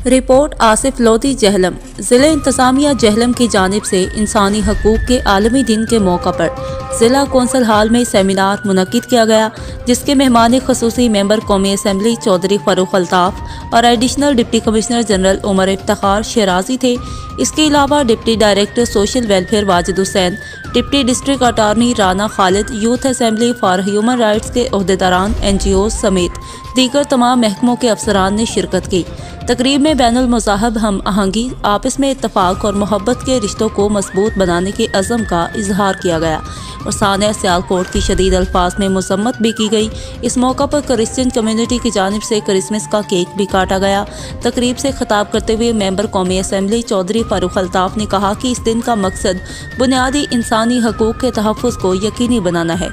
Report Asif Lodhi Jhelum. ज़िला इंतज़ामिया जहलम की जानिब से इंसानी हकूक़ के आलमी दिन के मौका पर ज़िला कौंसल हाल में सेमिनार मुनक़िद किया गया, जिसके मेहमान ख़ुसूसी मेंबर कौमी असम्बली चौधरी फ़ारूक अल्ताफ़ और additional deputy commissioner general Umar Iftikhar Sherazi थे। इसके अलावा deputy director social welfare Wajid Hussain, deputy district attorney Rana Khalid, youth assembly for human rights के अहदेदारान, NGOs समेत दीगर तमाम महकमों के अफसरान ने शिरकत की। तकरीब में बैनुल मज़ाहब हम आहंगी, आपस में इत्तफ़ाक़ और मोहब्बत के रिश्तों को मजबूत बनाने के अज़म का इजहार किया गया और सानिया सियालकोट की शदीद अल्फाज में मज़म्मत भी की गई। इस मौका पर क्रिश्चियन कम्युनिटी की जानिब से क्रिसमस का केक भी काटा गया। तकरीब से खिताब करते हुए मेंबर कौमी असम्बली चौधरी फ़ारूक अल्ताफ़ ने कहा कि इस दिन का मकसद बुनियादी इंसानी हकूक़ के तहफ़्फ़ुज़ को यकीनी बनाना है।